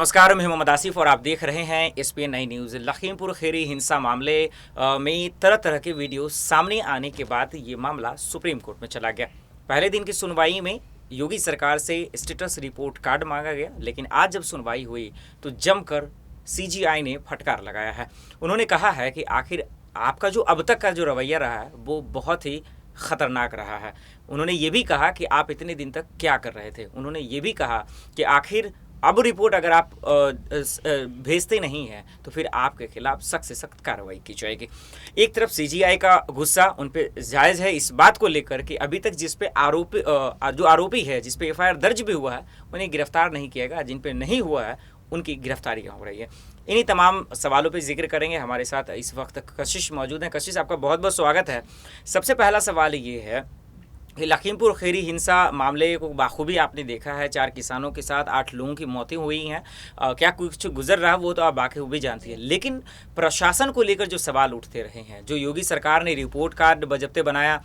नमस्कार, मैं मोहम्मद आसिफ और आप देख रहे हैं एसपीएन नई न्यूज़। लखीमपुर खीरी हिंसा मामले में तरह तरह के वीडियो सामने आने के बाद ये मामला सुप्रीम कोर्ट में चला गया। पहले दिन की सुनवाई में योगी सरकार से स्टेटस रिपोर्ट कार्ड मांगा गया, लेकिन आज जब सुनवाई हुई तो जमकर सीजीआई ने फटकार लगाया है। उन्होंने कहा है कि आखिर आपका जो अब तक का जो रवैया रहा है वो बहुत ही खतरनाक रहा है। उन्होंने ये भी कहा कि आप इतने दिन तक क्या कर रहे थे। उन्होंने ये भी कहा कि आखिर अब रिपोर्ट अगर आप भेजते नहीं हैं तो फिर आपके खिलाफ सख्त से सख्त कार्रवाई की जाएगी। एक तरफ सीजीआई का गुस्सा उन पे जायज़ है इस बात को लेकर कि अभी तक जिस पे आरोपी है, जिस पे एफआईआर दर्ज भी हुआ है, उन्हें गिरफ्तार नहीं किया गया। जिन पे नहीं हुआ है उनकी गिरफ्तारियां हो रही है। इन्हीं तमाम सवालों पे जिक्र करेंगे। हमारे साथ इस वक्त कशिश मौजूद हैं। कशिश, आपका बहुत बहुत स्वागत है। सबसे पहला सवाल ये है कि लखीमपुर खीरी हिंसा मामले को बाखूबी आपने देखा है। 4 किसानों के साथ 8 लोगों की मौतें हुई हैं। क्या कुछ गुजर रहा वो तो आप बाखूबी जानती है, लेकिन प्रशासन को लेकर जो सवाल उठते रहे हैं, जो योगी सरकार ने रिपोर्ट कार्ड बजब्ते बनाया,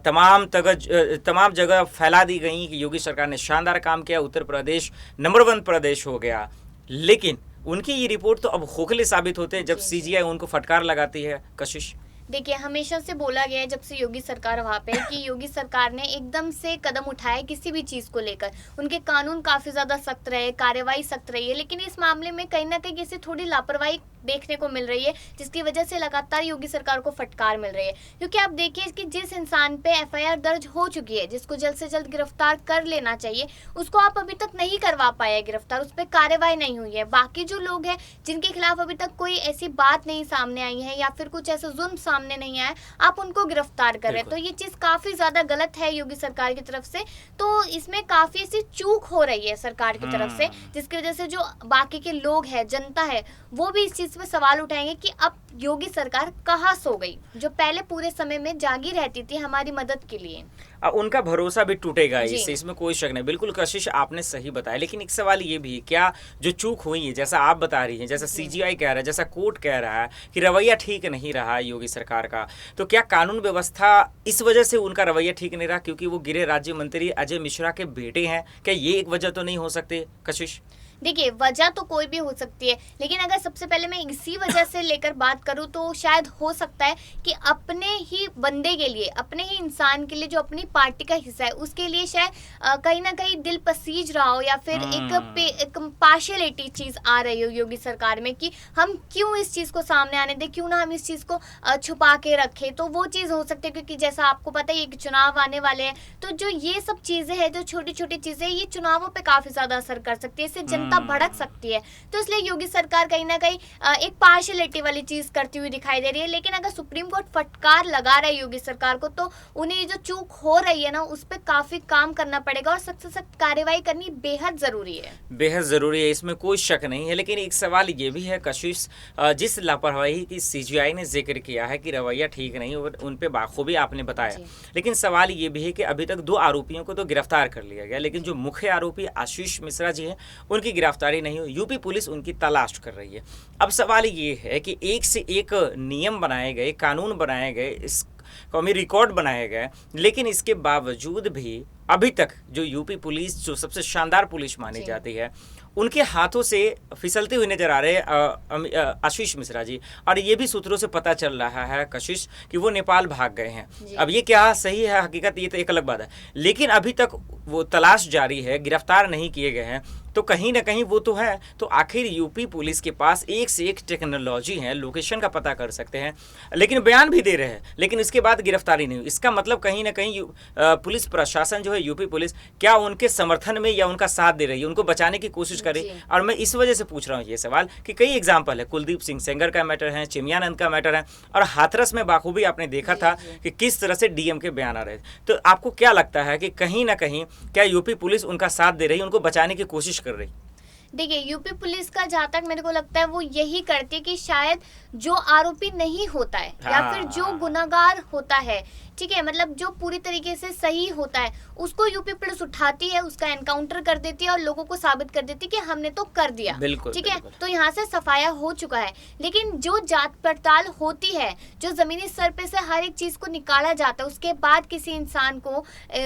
तमाम जगह फैला दी गई कि योगी सरकार ने शानदार काम किया, उत्तर प्रदेश नंबर 1 प्रदेश हो गया, लेकिन उनकी ये रिपोर्ट तो अब खोखले साबित होते हैं जब सीजीआई उनको फटकार लगाती है। कशिश, देखिए, हमेशा से बोला गया है जब से योगी सरकार वहाँ पे कि योगी सरकार ने एकदम से कदम उठाए किसी भी चीज़ को लेकर। उनके कानून काफ़ी ज़्यादा सख्त रहे, कार्रवाई सख्त रही है, लेकिन इस मामले में कहीं ना कहीं किसी थोड़ी लापरवाही देखने को मिल रही है, जिसकी वजह से लगातार योगी सरकार को फटकार मिल रही है। क्योंकि आप देखिए कि जिस इंसान पे एफआईआर दर्ज हो चुकी है, जिसको जल्द से जल्द गिरफ्तार कर लेना चाहिए, उसको आप अभी तक नहीं करवा पाए गिरफ्तार, उस पर कार्रवाई नहीं हुई है। बाकी जो लोग हैं जिनके खिलाफ अभी तक कोई ऐसी बात नहीं सामने आई है या फिर कुछ ऐसा जुल्म सामने नहीं आया, आप उनको गिरफ्तार कर रहे हैं, तो ये चीज़ काफ़ी ज़्यादा गलत है योगी सरकार की तरफ से। तो इसमें काफ़ी ऐसी चूक हो रही है सरकार की तरफ से, जिसकी वजह से जो बाकी के लोग हैं, जनता है, वो भी इस चीज़ में सवाल उठाएंगे कि अब योगी सरकार कहाँ सो गई, जो पहले पूरे समय में जागी रहती थी हमारी मदद के लिए। उनका भरोसा भी टूटेगा इससे, इसमें कोई शक नहीं। बिल्कुल कशिश, आपने सही बताया, लेकिन एक सवाल ये भी, क्या जो चूक हुई है, जैसा आप बता रही हैं, जैसा सीजीआई कह रहा है, जैसा कोर्ट कह रहा है कि रवैया ठीक नहीं रहा योगी सरकार का, तो क्या कानून व्यवस्था इस वजह से उनका रवैया ठीक नहीं रहा क्योंकि वो गृह राज्य मंत्री अजय मिश्रा के बेटे हैं? क्या ये एक वजह तो नहीं हो सकती कशिश? देखिए, वजह तो कोई भी हो सकती है, लेकिन अगर सबसे पहले मैं इसी वजह से लेकर बात करूं तो शायद हो सकता है कि अपने ही बंदे के लिए, अपने ही इंसान के लिए, जो अपनी पार्टी का हिस्सा है, उसके लिए शायद कहीं ना कहीं दिल पसीज रहा हो, या फिर एक पार्शियलिटी चीज़ आ रही हो योगी सरकार में कि हम क्यों इस चीज़ को सामने आने दें, क्यों ना हम इस चीज़ को छुपा के रखें। तो वो चीज़ हो सकती है, क्योंकि जैसा आपको पता है ये चुनाव आने वाले हैं, तो जो ये सब चीज़ें हैं, जो छोटी छोटी चीज़ें, ये चुनावों पर काफ़ी ज़्यादा असर कर सकती है, इससे भड़क सकती है। तो इसलिए योगी सरकार कहीं ना कहीं एक पार्शियलिटी वाली चीज करती हुई दिखाई दे रही है। लेकिन अगर सुप्रीम कोर्ट फटकार लगा रहा है योगी सरकार को, तो उन्हें जो चूक हो रही है ना, उस पर काफी काम करना पड़ेगा और सख्त से सख्त कार्रवाई करनी बेहद जरूरी है। बेहद जरूरी है, इसमें कोई शक नहीं है। लेकिन एक सवाल ये भी है कशिश, जिस लापरवाही की सीजीआई ने जिक्र किया है कि रवैया ठीक नहीं, और उन पे बाखूबी आपने बताया, लेकिन सवाल ये भी है कि अभी तक 2 आरोपियों को तो गिरफ्तार कर लिया गया, लेकिन जो मुख्य आरोपी आशीष मिश्रा जी हैं उनकी गिरफ्तारी नहीं हुई। यूपी पुलिस उनकी तलाश कर रही है। अब सवाल ये है कि एक से एक नियम बनाए गए, कानून बनाए गए, इस कौमी रिकॉर्ड बनाए गए, लेकिन इसके बावजूद भी अभी तक जो यूपी पुलिस, जो सबसे शानदार पुलिस मानी जाती है, उनके हाथों से फिसलते हुए नजर आ रहे आशीष मिश्रा जी। और ये भी सूत्रों से पता चल रहा है कशिश कि वो नेपाल भाग गए हैं। अब ये क्या सही है हकीकत, ये तो एक अलग बात है, लेकिन अभी तक वो तलाश जारी है, गिरफ्तार नहीं किए गए हैं। तो कहीं ना कहीं वो तो है। तो आखिर यूपी पुलिस के पास एक से एक टेक्नोलॉजी है, लोकेशन का पता कर सकते हैं, लेकिन बयान भी दे रहे हैं, लेकिन इसके बाद गिरफ्तारी नहीं हुई। इसका मतलब कहीं ना कहीं पुलिस प्रशासन जो है, यूपी पुलिस, क्या उनके समर्थन में या उनका साथ दे रही है, उनको बचाने की कोशिश करे। और मैं इस वजह से पूछ रहा हूँ ये सवाल कि कई एग्जाम्पल है, कुलदीप सिंह सेंगर का मैटर है, चिमयानंद का मैटर है, और हाथरस में बाखूबी आपने देखा था कि किस तरह से डीएम के बयान आ रहे थे। तो आपको क्या लगता है कि कहीं ना कहीं क्या यूपी पुलिस उनका साथ दे रही है, उनको बचाने की कोशिश कर रही? देखिए, यूपी पुलिस का जहाँ तक मेरे को लगता है वो यही करती है कि शायद जो आरोपी नहीं होता है या फिर जो गुनाहगार होता है ठीक है, मतलब जो पूरी तरीके से सही होता है उसको यूपी पुलिस उठाती है, उसका एनकाउंटर कर देती है और लोगों को साबित कर देती है कि हमने तो कर दिया। बिल्कुल, ठीक है, बिल्कुल। तो यहाँ से सफाया हो चुका है। लेकिन जो जांच पड़ताल होती है, जो जमीनी स्तर पे से हर एक चीज को निकाला जाता है, उसके बाद किसी इंसान को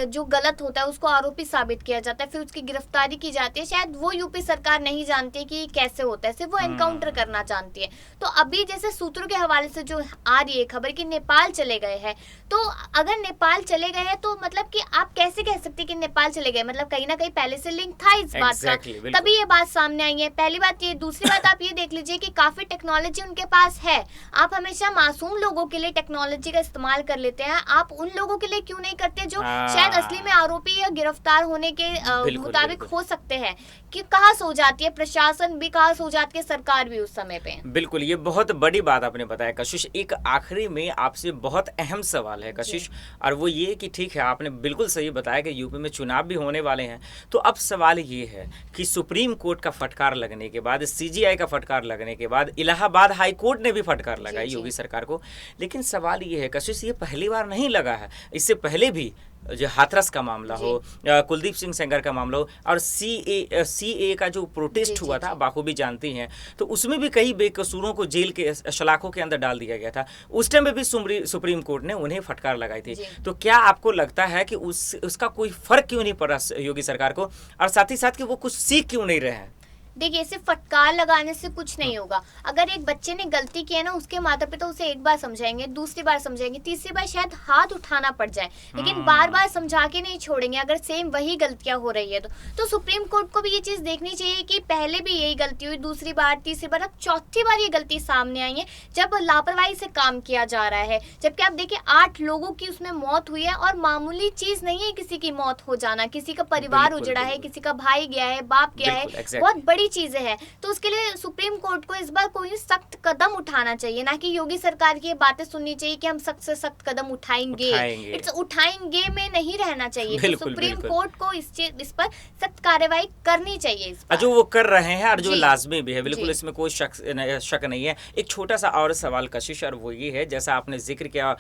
जो गलत होता है उसको आरोपी साबित किया जाता है, फिर उसकी गिरफ्तारी की जाती है। शायद वो यूपी सरकार नहीं जानती है कि कैसे होता है, सिर्फ वो एनकाउंटर करना जानती है। तो अभी जैसे सूत्रों के हवाले से जो आ रही है खबर कि नेपाल चले गए हैं, तो अगर नेपाल चले गए हैं तो मतलब कि आप कैसे कह सकते हैं कि नेपाल चले गए, मतलब कहीं ना कहीं पहले से लिंक था इस बात का, तभी ये बात सामने आई है। पहली बात ये। दूसरी बात आप ये देख लीजिए कि काफी टेक्नोलॉजी उनके पास है। आप हमेशा मासूम लोगों के लिए टेक्नोलॉजी का इस्तेमाल कर लेते हैं, आप उन लोगों के लिए क्यों नहीं करते जो शायद असली में आरोपी या गिरफ्तार होने के मुताबिक हो सकते हैं। कि कहाँ सो जाती है प्रशासन भी, कहाँ सो जाती है सरकार भी उस समय पे। बिल्कुल, ये बहुत बड़ी बात आपने बताया कशिश। एक आखिरी में आपसे बहुत अहम सवाल है कशिश, और वो ये कि ठीक है, आपने बिल्कुल सही बताया कि यूपी में चुनाव भी होने वाले हैं। तो अब सवाल ये है कि सुप्रीम कोर्ट का फटकार लगने के बाद, सीजीआई का फटकार लगने के बाद, इलाहाबाद हाई कोर्ट ने भी फटकार लगाई योगी सरकार को। लेकिन सवाल ये है कशिश, ये पहली बार नहीं लगा है। इससे पहले भी जो हाथरस का मामला हो, कुलदीप सिंह सेंगर का मामला हो, और सीए का जो प्रोटेस्ट हुआ था, बाखूबी जानती हैं, तो उसमें भी कई बेकसूरों को जेल के सलाखों के अंदर डाल दिया गया था। उस टाइम में भी सुप्रीम कोर्ट ने उन्हें फटकार लगाई थी। तो क्या आपको लगता है कि उसका कोई फर्क क्यों नहीं पड़ा योगी सरकार को, और साथ ही साथ कि वो कुछ सीख क्यों नहीं रहे हैं? देखिए, सिर्फ फटकार लगाने से कुछ नहीं होगा। अगर एक बच्चे ने गलती की है ना, उसके माता पिता उसे एक बार समझाएंगे, दूसरी बार समझाएंगे, तीसरी बार शायद हाथ उठाना पड़ जाए, लेकिन बार बार समझा के नहीं छोड़ेंगे अगर सेम वही गलतियां हो रही है तो सुप्रीम कोर्ट को भी ये चीज देखनी चाहिए कि पहले भी यही गलती हुई, दूसरी बार, तीसरी बार, अब चौथी बार ये गलती सामने आई है जब लापरवाही से काम किया जा रहा है। जबकि आप देखिए 8 लोगों की उसमें मौत हुई है, और मामूली चीज नहीं है किसी की मौत हो जाना। किसी का परिवार उजड़ा है, किसी का भाई गया है, बाप गया है, बहुत बड़ी चीजें हैं। तो उसके लिए सुप्रीम कोर्ट को इस बार कोई सख्त कदम उठाना चाहिए, ना कि योगी सरकार की ये बातें सुननी चाहिए कि हम सख्त से सख्त कदम उठाएंगे। उठाएंगे में नहीं रहना चाहिए। तो सुप्रीम कोर्ट को इस पर सख्त कार्रवाई करनी चाहिए इस पर। जो वो कर रहे हैं और जो लाजमी भी है, बिल्कुल इसमें कोई शक नहीं है। एक छोटा सा और सवाल कशिश, और वो ये है, जैसा आपने जिक्र किया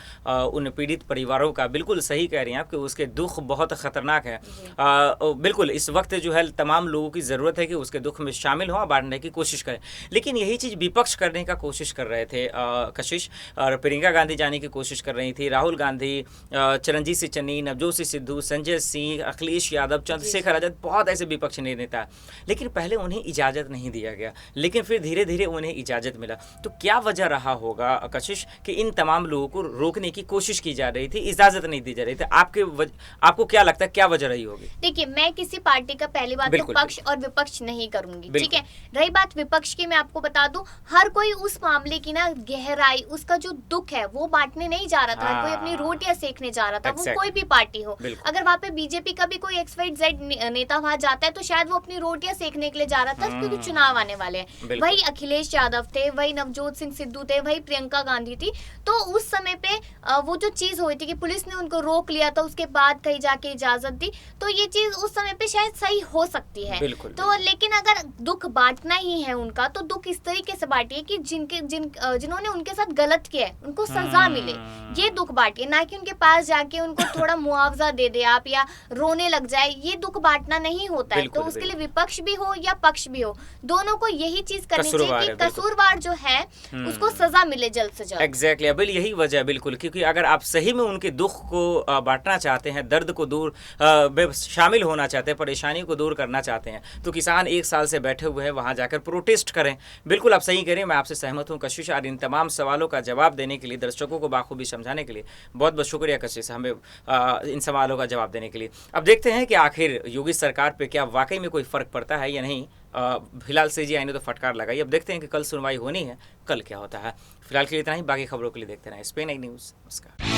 उन पीड़ित परिवारों का, बिल्कुल सही कह रही हैं आप कि उसके दुख बहुत खतरनाक है। बिल्कुल इस वक्त जो है तमाम लोगों की जरूरत है कि उसके दुख में शामिल हो, बांटने की कोशिश करें। लेकिन यही चीज विपक्ष करने का कोशिश कर रहे थे कशिश, और प्रियंका गांधी जाने की कोशिश कर रही थी, राहुल गांधी, चरणजीत सिंह चन्नी, नवजोत सिंह सिद्धू, संजय सिंह, अखिलेश यादव, चंद्रशेखर आजाद, बहुत ऐसे विपक्षी नेता। लेकिन पहले उन्हें इजाजत नहीं दिया गया, लेकिन फिर धीरे धीरे उन्हें इजाजत मिला। तो क्या वजह रहा होगा कशिश कि इन तमाम लोगों को रोकने की कोशिश की जा रही थी, इजाजत नहीं दी जा रही थी? आपको क्या लगता है क्या वजह रही होगी? देखिए, मैं किसी पार्टी का पहली बात तो पक्ष और विपक्ष नहीं करूंगी, ठीक है। रही बात विपक्ष की, मैं आपको बता दूं, हर कोई उस मामले की ना गहराई, उसका जो दुख है वो बांटने नहीं जा रहा था। हर कोई अपनी रोटियां सेकने जा रहा था, वो कोई भी पार्टी हो। अगर वहाँ पे बीजेपी का भी कोई XYZ नेता वहाँ जाता है तो शायद वो अपनी रोटियां सेकने के लिए जा रहा था, क्योंकि चुनाव आने वाले हैं। वही अखिलेश यादव थे, वही नवजोत सिंह सिद्धू थे, वही प्रियंका गांधी थी। तो उस समय पे वो जो चीज हुई थी कि पुलिस ने उनको रोक लिया था, उसके बाद कहीं जाके इजाजत दी, तो ये चीज उस समय पे शायद सही हो सकती है। तो लेकिन अगर दुख बांटना ही है उनका, तो दुख इस तरीके से बांटिए कि जिन्होंने उनके साथ गलत किया है उनको सजा मिले, ये दुख बांटिए, ना कि उनके पास जाके उनको थोड़ा मुआवजा दे दे आप या रोने लग जाए। ये दुख बांटना नहीं होता है। तो उसके लिए विपक्ष भी हो या पक्ष भी हो, दोनों को यही चीज करनी चाहिए कि कसूरवार जो है उसको सजा मिले जल्द से जल्द। एग्जैक्टली, अब यही वजह है बिल्कुल, क्योंकि अगर आप सही में उनके दुख को बांटना चाहते हैं, दर्द को दूर शामिल होना चाहते हैं, परेशानी को दूर करना चाहते हैं, तो किसान 1 साल से बैठे हुए हैं, वहां जाकर प्रोटेस्ट करें। बिल्कुल आप सही कह रहे हैं, मैं आपसे सहमत हूं कशिश। और इन तमाम सवालों का जवाब देने के लिए, दर्शकों को बाखूबी समझाने के लिए बहुत बहुत शुक्रिया कशिश, हमें इन सवालों का जवाब देने के लिए। अब देखते हैं कि आखिर योगी सरकार पे क्या वाकई में कोई फर्क पड़ता है या नहीं। फिलहाल सीजीआई ने तो फटकार लगाई, अब देखते हैं कि कल सुनवाई होनी है, कल क्या होता है। फिलहाल के लिए इतना ही, बाकी खबरों के लिए देखते रहें SPN न्यूज़। नमस्कार।